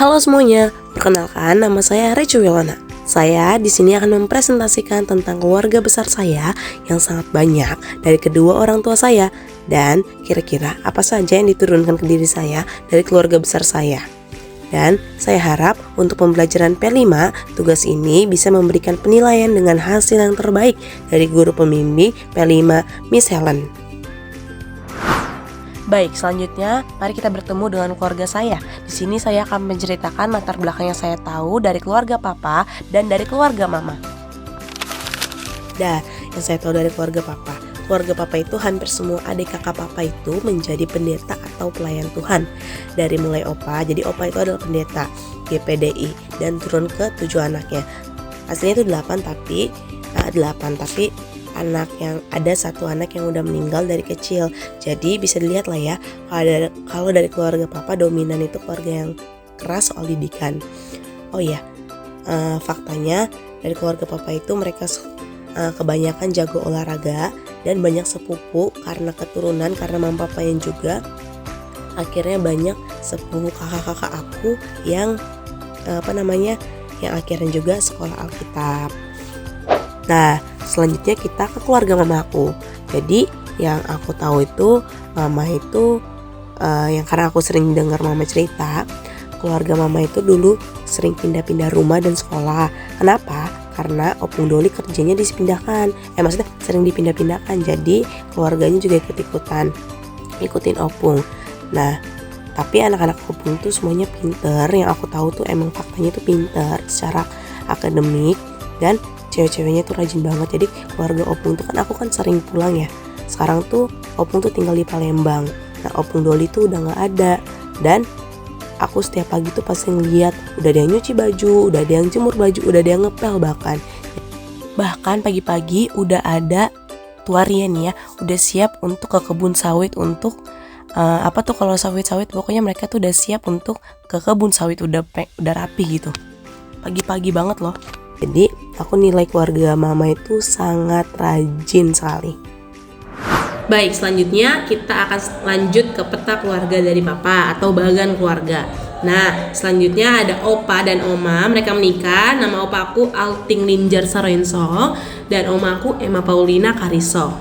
Halo semuanya, perkenalkan nama saya Recu Wilona. Saya di sini akan mempresentasikan tentang keluarga besar saya yang sangat banyak dari kedua orang tua saya dan kira-kira apa saja yang diturunkan ke diri saya dari keluarga besar saya. Dan saya harap untuk pembelajaran P5, tugas ini bisa memberikan penilaian dengan hasil yang terbaik dari guru pembimbing P5 Miss Helen. Baik, selanjutnya mari kita bertemu dengan keluarga saya. Di sini saya akan menceritakan latar belakang yang saya tahu dari keluarga papa dan dari keluarga mama. Yang saya tahu dari keluarga papa. Keluarga papa itu hampir semua adik kakak papa itu menjadi pendeta atau pelayan Tuhan. Dari mulai opa, jadi opa itu adalah pendeta GPDI dan turun ke 7 anaknya. Aslinya itu 8 tapi anak yang ada satu anak yang udah meninggal dari kecil. Jadi bisa dilihat lah ya, kalau dari keluarga papa dominan itu keluarga yang keras soal didikan. Faktanya dari keluarga papa itu mereka kebanyakan jago olahraga dan banyak sepupu karena keturunan, karena mama papa yang juga. Akhirnya banyak sepupu kakak-kakak aku yang yang akhirnya juga sekolah Alkitab. Selanjutnya kita ke keluarga mama aku. Jadi yang aku tahu itu mama itu yang karena aku sering dengar mama cerita, keluarga mama itu dulu sering pindah-pindah rumah dan sekolah. Kenapa? Karena opung Doli kerjanya maksudnya sering dipindah-pindahkan. Jadi keluarganya juga ikutin opung. Tapi anak-anak opung tuh semuanya pinter. Yang aku tahu tuh emang faktanya tuh pinter secara akademik dan cewek-ceweknya tuh rajin banget. Jadi keluarga opung tuh aku kan sering pulang ya. Sekarang tuh opung tuh tinggal di Palembang. Opung Doli tuh udah gak ada. Dan aku setiap pagi tuh pasti ngeliat udah ada yang nyuci baju, udah ada yang jemur baju, udah ada yang ngepel bahkan pagi-pagi udah ada tuarian ya, udah siap untuk ke kebun sawit untuk kalau sawit-sawit pokoknya mereka tuh udah siap untuk ke kebun sawit, udah rapi gitu. Pagi-pagi banget loh. Jadi aku nilai keluarga mama itu sangat rajin sekali. Baik, selanjutnya kita akan lanjut ke peta keluarga dari papa atau bagan keluarga. Selanjutnya ada opa dan oma, mereka menikah. Nama opa aku Alting Linjar Saroensong dan oma aku Emma Paulina Kariso.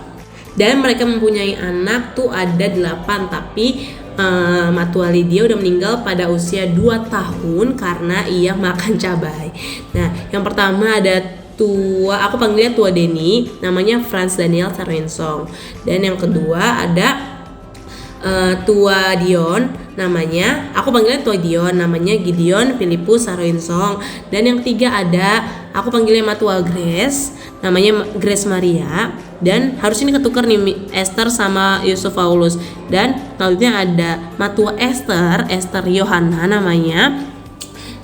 Dan mereka mempunyai anak tuh ada 8, tapi Matua Lydia udah meninggal pada usia 2 tahun karena ia makan cabai. Yang pertama ada aku panggilnya Tua Denny, namanya Franz Daniel Saroensong. Dan yang kedua ada Tua Dion, aku panggilnya Tua Dion, namanya Gideon Filipus Saroensong. Dan yang ketiga ada aku panggilnya Matua Grace, namanya Grace Maria. Dan harus ini ketukar nih Esther sama Yusuf Paulus. Dan selanjutnya ada Matua Esther Yohana namanya.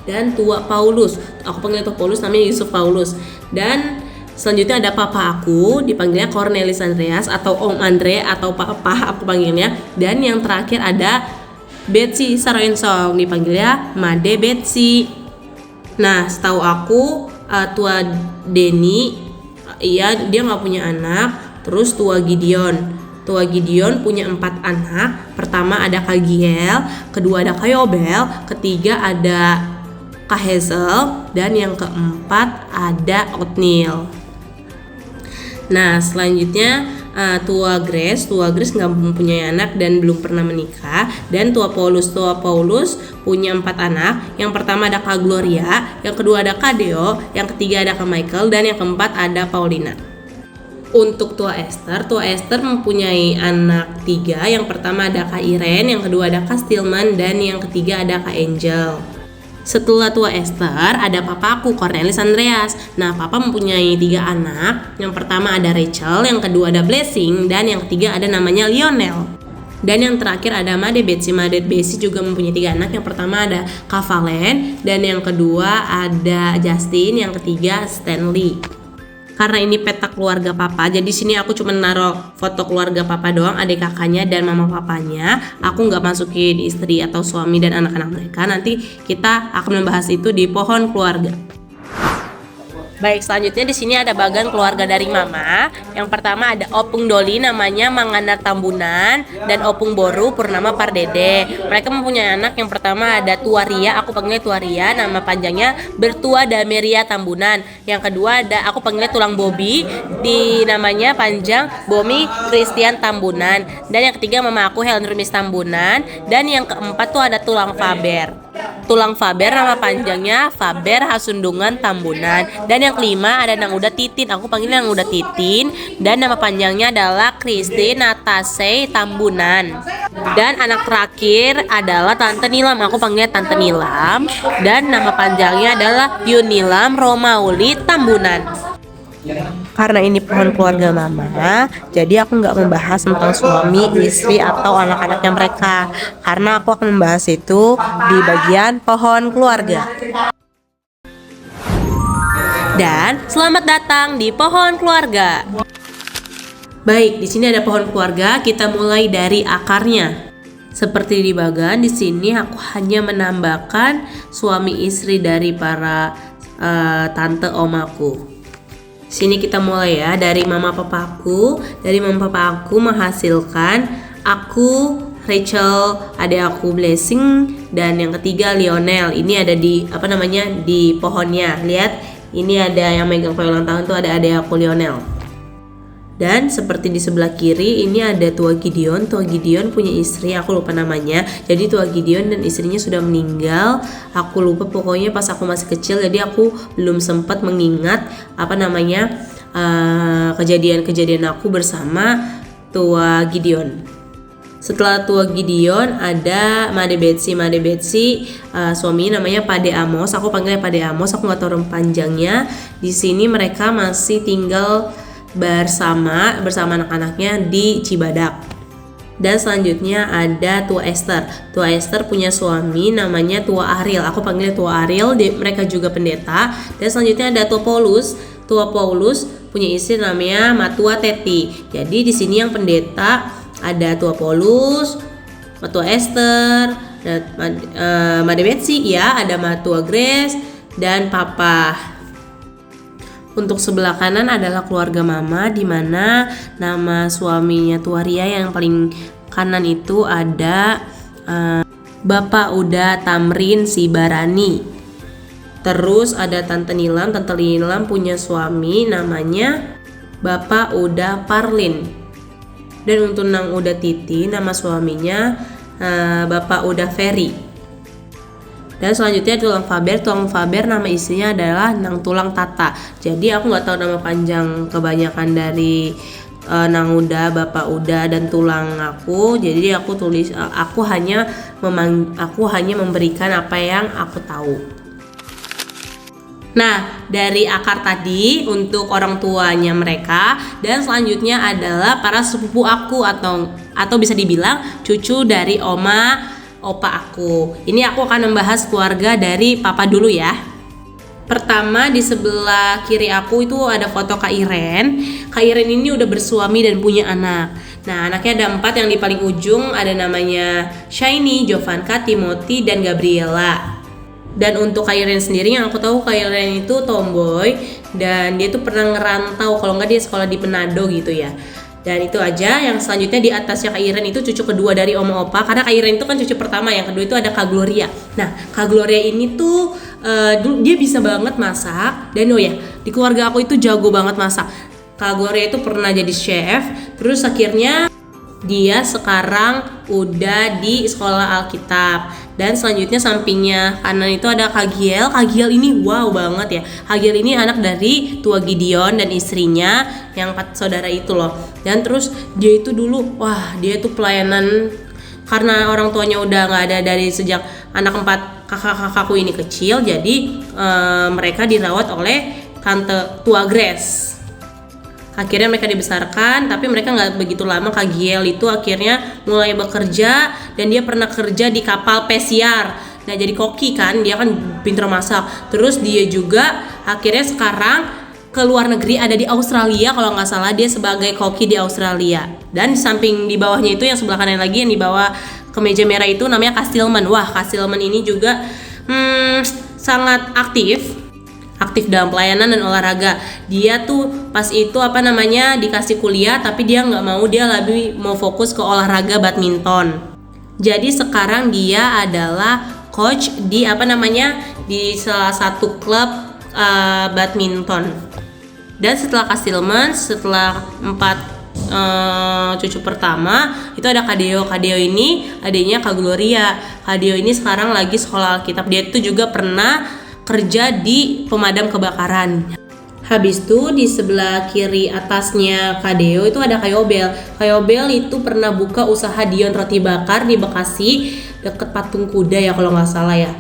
Dan Tua Paulus, aku panggilnya Tua Paulus, namanya Yusuf Paulus. Dan selanjutnya ada papa aku, dipanggilnya Cornelis Andreas atau Om Andre atau papa aku panggilnya. Dan yang terakhir ada Betsy Saroensong, dipanggilnya Made Betsy. Setahu aku Tua Denny, dia nggak punya anak. Terus Tua Gideon punya 4 anak. Pertama ada Kak Giel, kedua ada Kak Yobel, ketiga ada Kak Hazel, dan yang keempat ada Otniel. Selanjutnya Tua Grace nggak mempunyai anak dan belum pernah menikah. Dan Tua Paulus punya 4 anak. Yang pertama ada Kak Gloria, yang kedua ada Kak Deo, yang ketiga ada Kak Michael, dan yang keempat ada Paulina. Untuk Tua Esther mempunyai anak 3. Yang pertama ada Kak Irene, yang kedua ada Kak Stillman, dan yang ketiga ada Kak Angel. Setelah Tua Esther ada papaku Cornelis Andreas. Papa mempunyai 3 anak. Yang pertama ada Rachel, yang kedua ada Blessing, dan yang ketiga ada namanya Lionel. Dan yang terakhir ada Made Betsy juga mempunyai 3 anak. Yang pertama ada Kak Valen, dan yang kedua ada Justin, yang ketiga Stanley. Karena ini peta keluarga papa, jadi sini aku cuma naruh foto keluarga papa doang, adik kakaknya dan mama papanya. Aku nggak masukin istri atau suami dan anak-anak mereka. Nanti kita akan membahas itu di pohon keluarga. Baik, selanjutnya di sini ada bagian keluarga dari Mama. Yang pertama ada Opung Doli, namanya Manganar Tambunan, dan Opung Boru Purnama Pardede. Mereka mempunyai anak. Yang pertama ada Tuaria, aku panggilnya Tuaria, nama panjangnya Bertua Dameria Tambunan. Yang kedua ada aku panggilnya Tulang Bobi, di namanya panjang Bomi Christian Tambunan. Dan yang ketiga mama aku Helen Rumis Tambunan. Dan yang keempat tuh ada Tulang Faber. Tulang Faber nama panjangnya Faber Hasundungan Tambunan. Dan yang kelima ada Nang Uda Titin, aku panggilnya Nang Uda Titin, dan nama panjangnya adalah Christine Natasei Tambunan. Dan anak terakhir adalah Tante Nilam, aku panggilnya Tante Nilam, dan nama panjangnya adalah Yunilam Romauli Tambunan. Karena ini pohon keluarga Mama, jadi aku nggak membahas tentang suami, istri, atau anak-anaknya mereka, karena aku akan membahas itu di bagian pohon keluarga. Dan selamat datang di pohon keluarga. Baik, di sini ada pohon keluarga. Kita mulai dari akarnya. Seperti di bagian di sini aku hanya menambahkan suami istri dari para tante omaku. Sini kita mulai ya dari mama papaku. Dari mama papaku menghasilkan aku, Rachel, adik aku Blessing, dan yang ketiga Lionel. Ini ada di di pohonnya. Lihat, ini ada yang megang kue ulang tahun tuh, ada adik aku Lionel. Dan seperti di sebelah kiri ini ada Tua Gideon. Tua Gideon punya istri, aku lupa namanya. Jadi Tua Gideon dan istrinya sudah meninggal. Aku lupa pokoknya pas aku masih kecil. Jadi aku belum sempat mengingat kejadian-kejadian aku bersama Tua Gideon. Setelah Tua Gideon ada Made Betsy. Made Betsy suami namanya Pade Amos. Aku panggilnya Pade Amos. Aku nggak tahu panjangnya. Di sini mereka masih tinggal bersama anak-anaknya di Cibadak. Dan selanjutnya ada Tua Esther. Tua Esther punya suami namanya Tua Ariel. Aku panggilnya Tua Ariel. Mereka juga pendeta. Dan selanjutnya ada Tua Paulus. Tua Paulus punya istri namanya Matua Teti. Jadi di sini yang pendeta ada Tua Paulus, Matua Esther, Made Betsy, ya, ada Matua Grace dan Papa. Untuk sebelah kanan adalah keluarga Mama, di mana nama suaminya Tuaria yang paling kanan itu ada Bapak Uda Tamrin Sibarani. Terus ada Tante Nilam. Tante Nilam punya suami namanya Bapak Uda Parlin. Dan untuk Nang Uda Titi, nama suaminya Bapak Uda Ferry. Dan selanjutnya Tulang Faber. Tulang Faber nama istrinya adalah Nang Tulang Tata. Jadi aku nggak tahu nama panjang kebanyakan dari Nang Uda, Bapak Uda, dan Tulang aku. Jadi aku tulis, aku hanya memberikan apa yang aku tahu. Nah, dari akar tadi untuk orang tuanya mereka, dan selanjutnya adalah para sepupu aku atau bisa dibilang cucu dari opa aku. Ini aku akan membahas keluarga dari papa dulu ya. Pertama di sebelah kiri aku itu ada foto Kak Iren. Kak Iren ini udah bersuami dan punya anak. Nah, anaknya ada 4, yang di paling ujung ada namanya Shiny, Jovanka, Timothy, dan Gabriela. Dan untuk Kak Iren sendiri, yang aku tahu Kak Iren itu tomboy dan dia tuh pernah ngerantau, kalau nggak dia sekolah di Manado gitu ya. Dan itu aja. Yang selanjutnya di atasnya Kak Iren itu cucu kedua dari Oma Opa, karena Kak Iren itu kan cucu pertama, yang kedua itu ada Kak Gloria. Nah, Kak Gloria ini tuh dia bisa banget masak, dan di keluarga aku itu jago banget masak. Kak Gloria itu pernah jadi chef, terus akhirnya dia sekarang udah di sekolah Alkitab. Dan selanjutnya sampingnya kanan itu ada Kak Giel. Kak Giel ini wow banget ya. Kak Giel ini anak dari Tua Gideon dan istrinya yang 4 saudara itu loh. Dan terus dia itu dulu, dia itu pelayanan karena orang tuanya udah nggak ada dari sejak anak 4 kakak-kakakku ini kecil. Jadi mereka dirawat oleh Tante Tua Grace. Akhirnya mereka dibesarkan, tapi mereka nggak begitu lama. Kak Giel itu akhirnya mulai bekerja, dan dia pernah kerja di kapal pesiar. Nah, jadi koki kan, dia kan pintar masak. Terus dia juga akhirnya sekarang ke luar negeri, ada di Australia kalau nggak salah, dia sebagai koki di Australia. Dan di samping di bawahnya itu yang sebelah kanan lagi, yang di bawah kemeja merah itu namanya Kastilman. Kastilman ini juga sangat aktif. aktif dalam pelayanan dan olahraga. Dia tuh pas itu dikasih kuliah, tapi dia nggak mau, dia lebih mau fokus ke olahraga badminton. Jadi sekarang dia adalah coach di di salah satu klub badminton. Dan setelah Kastilman, setelah 4 cucu pertama itu ada Kadeo. Kadeo ini adiknya Kak Gloria. Kadeo ini sekarang lagi sekolah Alkitab. Dia itu juga pernah kerja di pemadam kebakaran. Habis itu di sebelah kiri atasnya Kadeo itu ada Kayobel. Kayobel itu pernah buka usaha Dion Roti Bakar di Bekasi deket Patung Kuda ya kalau nggak salah ya.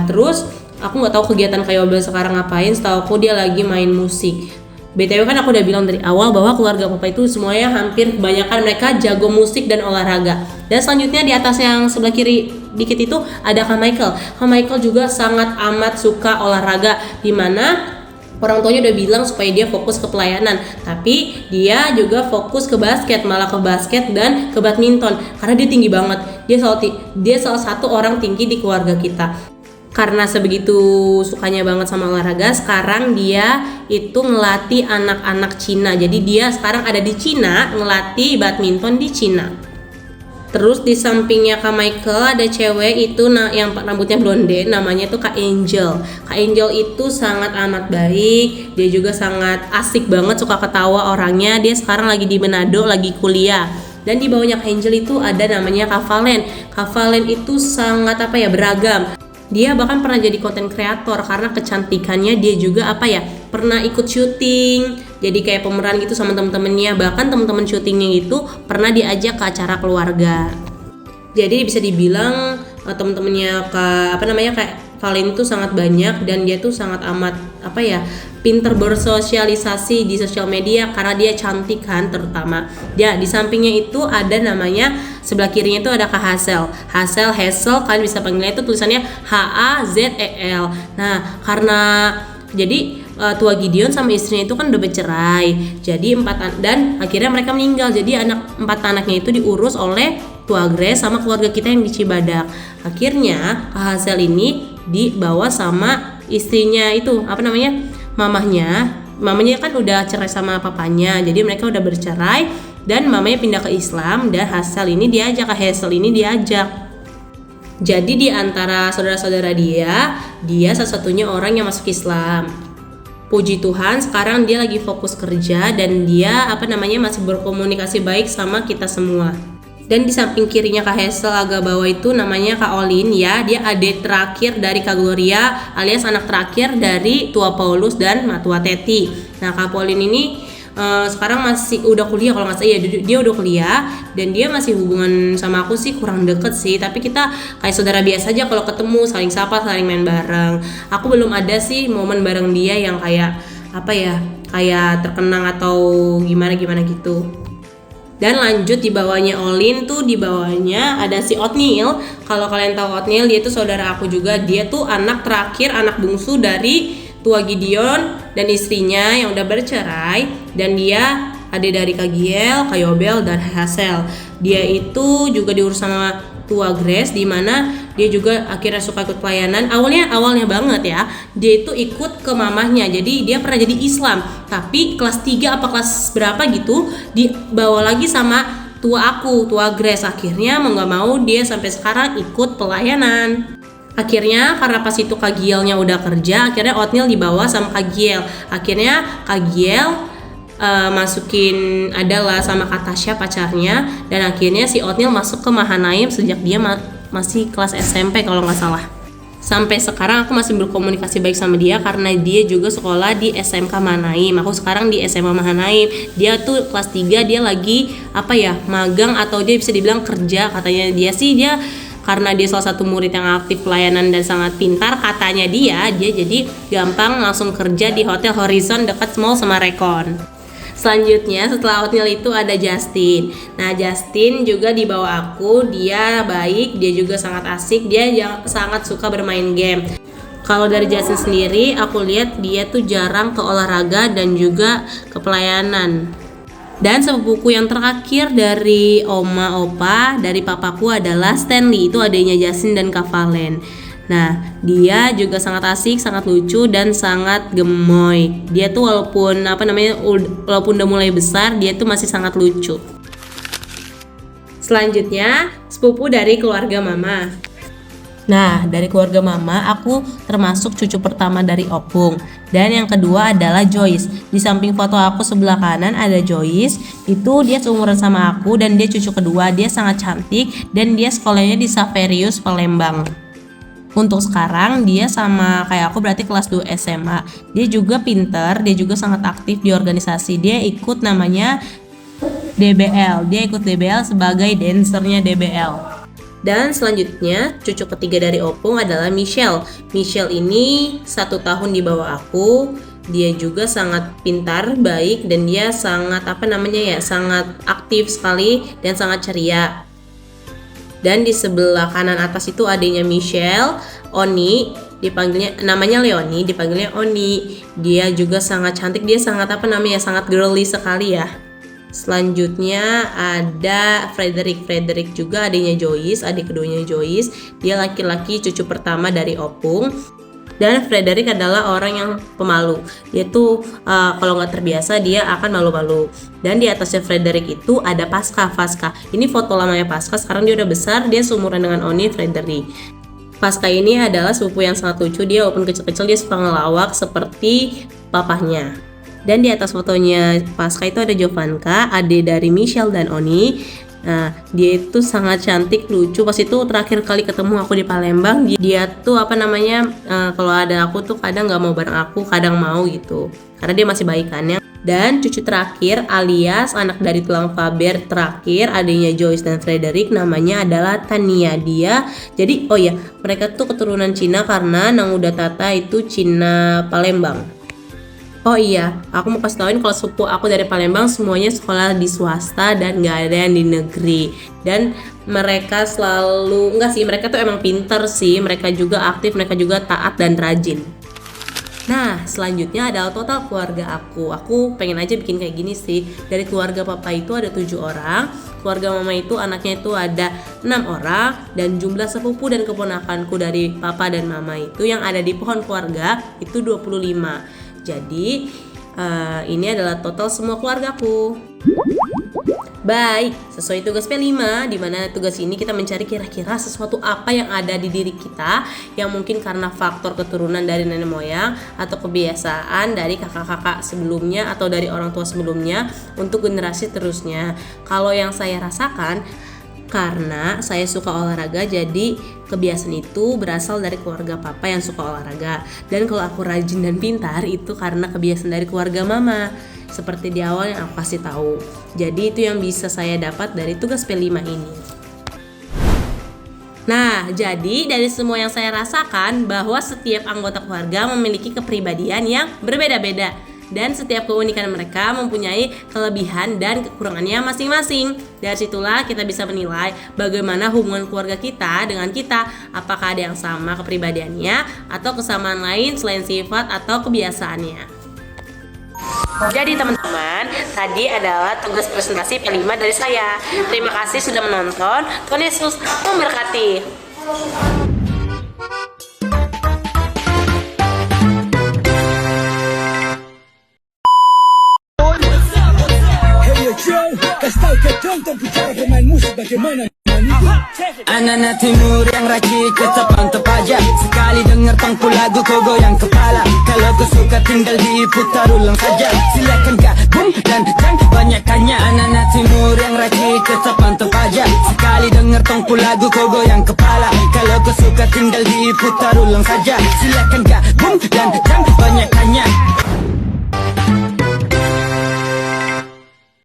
Terus aku nggak tahu kegiatan Kayobel sekarang ngapain. Setahu aku dia lagi main musik. BTW kan aku udah bilang dari awal bahwa keluarga papa itu semuanya hampir kebanyakan mereka jago musik dan olahraga. Dan selanjutnya di atas yang sebelah kiri dikit itu ada Kak Michael. Kak Michael juga sangat amat suka olahraga, dimana orang tuanya udah bilang supaya dia fokus ke pelayanan, tapi dia juga fokus ke basket, malah ke basket dan ke badminton karena dia tinggi banget. Dia salah satu orang tinggi di keluarga kita. Karena sebegitu sukanya banget sama olahraga, sekarang dia itu ngelatih anak-anak Cina. Jadi dia sekarang ada di Cina ngelatih badminton di Cina. Terus di sampingnya Kak Michael ada cewek itu yang rambutnya blonde, namanya tuh Kak Angel. Kak Angel itu sangat amat baik, dia juga sangat asik banget, suka ketawa orangnya. Dia sekarang lagi di Manado, lagi kuliah. Dan di bawahnya Kak Angel itu ada namanya Kak Valen. Kak Valen itu sangat beragam. Dia bahkan pernah jadi konten kreator karena kecantikannya. Dia juga pernah ikut syuting, jadi kayak pemeran gitu sama temen-temennya. Bahkan temen-temen syutingnya itu pernah diajak ke acara keluarga. Jadi bisa dibilang temen-temennya kayak Valen itu sangat banyak, dan dia tuh sangat amat pinter bersosialisasi di sosial media karena dia cantik kan terutama. Dia di sampingnya itu ada namanya, sebelah kirinya itu ada Kak Hazel kan bisa panggilnya itu tulisannya Hazel. Nah, karena jadi tua Gideon sama istrinya itu kan udah bercerai. Jadi dan akhirnya mereka meninggal. Jadi 4 anaknya itu diurus oleh tua Grace sama keluarga kita yang di Cibadak. Akhirnya Kak Hazel ini dibawa sama istrinya itu mamanya kan udah cerai sama papanya, jadi mereka udah bercerai dan mamanya pindah ke Islam, dan Hazel ini diajak. Jadi di antara saudara-saudara dia satu-satunya orang yang masuk Islam. Puji Tuhan sekarang dia lagi fokus kerja, dan dia masih berkomunikasi baik sama kita semua. Dan di samping kirinya Kak Hazel agak bawah itu namanya Kak Olin ya. Dia adik terakhir dari Kak Gloria, alias anak terakhir dari Tua Paulus dan Matua Teti. Nah, Kak Olin ini sekarang masih udah kuliah kalau nggak salah ya. Dia udah kuliah dan dia masih hubungan sama aku sih kurang deket sih. Tapi kita kayak saudara biasa aja kalau ketemu, saling sapa, saling main bareng. Aku belum ada sih momen bareng dia yang kayak kayak terkenang atau gimana gitu. Dan lanjut di bawahnya Olin tuh, di bawahnya ada si Othniel. Kalau kalian tahu Othniel, dia tuh saudara aku juga. Dia tuh anak terakhir, anak bungsu dari tua Gideon dan istrinya yang udah bercerai. Dan dia adik dari Kak Giel, Kayobel, dan Hazel. Dia itu juga diurus sama tua Grace, dimana dia juga akhirnya suka ikut pelayanan. Awalnya banget ya, dia itu ikut ke mamahnya. Jadi dia pernah jadi Islam, tapi kelas 3 apa kelas berapa gitu dibawa lagi sama tua Grace. Akhirnya mau gak mau dia sampai sekarang ikut pelayanan. Akhirnya karena pas itu Kak Gielnya udah kerja, akhirnya Othniel dibawa sama Kak Giel. Akhirnya Kak Giel masukin adalah sama Kak Tasya pacarnya, dan akhirnya si Othniel masuk ke Mahanaim sejak dia masih kelas SMP kalau nggak salah. Sampai sekarang aku masih berkomunikasi baik sama dia karena dia juga sekolah di SMK Mahanaim. Aku sekarang di SMA Mahanaim. Dia tuh kelas 3, dia lagi magang atau dia bisa dibilang kerja. Katanya dia karena dia salah satu murid yang aktif pelayanan dan sangat pintar, katanya dia jadi gampang langsung kerja di Hotel Horizon dekat mall sama Rekon. Selanjutnya setelah Othniel itu ada Justin. Nah, Justin juga di bawah aku. Dia baik, dia juga sangat asik, dia sangat suka bermain game. Kalau dari Justin sendiri, aku lihat dia tuh jarang ke olahraga dan juga ke pelayanan. Dan sepupuku yang terakhir dari oma opa dari papaku adalah Stanley, itu adanya Justin dan Kak Valen. Nah, dia juga sangat asik, sangat lucu dan sangat gemoy. Dia tuh walaupun walaupun udah mulai besar, dia tuh masih sangat lucu. Selanjutnya, sepupu dari keluarga mama. Nah, dari keluarga mama, aku termasuk cucu pertama dari opung. Dan yang kedua adalah Joyce. Di samping foto aku sebelah kanan ada Joyce. Itu dia seumuran sama aku dan dia cucu kedua. Dia sangat cantik dan dia sekolahnya di Saverius Palembang. Untuk sekarang dia sama kayak aku, berarti kelas 2 SMA. Dia juga pinter, dia juga sangat aktif di organisasi. Dia ikut namanya DBL. Dia ikut DBL sebagai dancernya DBL. Dan selanjutnya cucu ketiga dari opung adalah Michelle. Michelle ini 1 tahun di bawah aku. Dia juga sangat pintar, baik, dan dia sangat sangat aktif sekali dan sangat ceria. Dan di sebelah kanan atas itu adanya Michelle, Oni, namanya Leonie, dipanggilnya Oni. Dia juga sangat cantik, dia sangat sangat girly sekali ya. Selanjutnya ada Frederick juga adiknya Joyce, adik keduanya Joyce. Dia laki-laki cucu pertama dari opung. Dan Frederick adalah orang yang pemalu. Dia tuh kalau nggak terbiasa dia akan malu-malu. Dan di atasnya Frederick itu ada Pasca. Ini foto lamanya Pasca. Sekarang dia udah besar. Dia seumuran dengan Oni Frederick. Pasca ini adalah sepupu yang sangat lucu. Dia walaupun kecil-kecil dia suka ngelawak seperti papahnya. Dan di atas fotonya Pasca itu ada Jovanka, adik dari Michelle dan Oni. Nah, dia itu sangat cantik, lucu. Pas itu terakhir kali ketemu aku di Palembang, dia tuh kalau ada aku tuh kadang nggak mau bareng aku, kadang mau gitu. Karena dia masih baikannya. Dan cucu terakhir alias anak dari tulang Faber terakhir, adiknya Joyce dan Frederick, namanya adalah Tania. Mereka tuh keturunan Cina karena Nanguda Tata itu Cina Palembang. Oh iya, aku mau kasih tauin kalau sepupu aku dari Palembang semuanya sekolah di swasta dan gak ada yang di negeri. Dan mereka mereka tuh emang pinter sih, mereka juga aktif, mereka juga taat dan rajin. Nah, selanjutnya adalah total keluarga aku. Aku pengen aja bikin kayak gini sih. Dari keluarga papa itu ada 7 orang, keluarga mama itu anaknya itu ada 6 orang, dan jumlah sepupu dan keponakanku dari papa dan mama itu yang ada di pohon keluarga itu 25. Jadi ini adalah total semua keluargaku. Baik, sesuai tugas P5, di mana tugas ini kita mencari kira-kira sesuatu apa yang ada di diri kita yang mungkin karena faktor keturunan dari nenek moyang atau kebiasaan dari kakak-kakak sebelumnya atau dari orang tua sebelumnya untuk generasi terusnya. Kalau yang saya rasakan, karena saya suka olahraga, jadi kebiasaan itu berasal dari keluarga papa yang suka olahraga. Dan kalau aku rajin dan pintar itu karena kebiasaan dari keluarga mama, seperti di awal yang aku kasih tahu. Jadi itu yang bisa saya dapat dari tugas P5 ini. Nah, jadi dari semua yang saya rasakan bahwa setiap anggota keluarga memiliki kepribadian yang berbeda-beda. Dan setiap keunikan mereka mempunyai kelebihan dan kekurangannya masing-masing. Dari situlah kita bisa menilai bagaimana hubungan keluarga kita dengan kita. Apakah ada yang sama kepribadiannya atau kesamaan lain selain sifat atau kebiasaannya. Jadi teman-teman, tadi adalah tugas presentasi P5 dari saya. Terima kasih sudah menonton. Tuhan Yesus memberkati. Kasih ke tonton bicara bermain musik bagaimana anak-anak timur yang rajin tetap mantap aja. Sekali denger tangku lagu kau goyang kepala. Kalau kau suka tinggal diputar ulang saja. Silakan gabung dan banyak tanya. Anak-anak timur yang rajin tetap mantap aja. Sekali denger tangku lagu kau goyang kepala. Kalau kau suka tinggal diputar ulang saja. Silakan gabung dan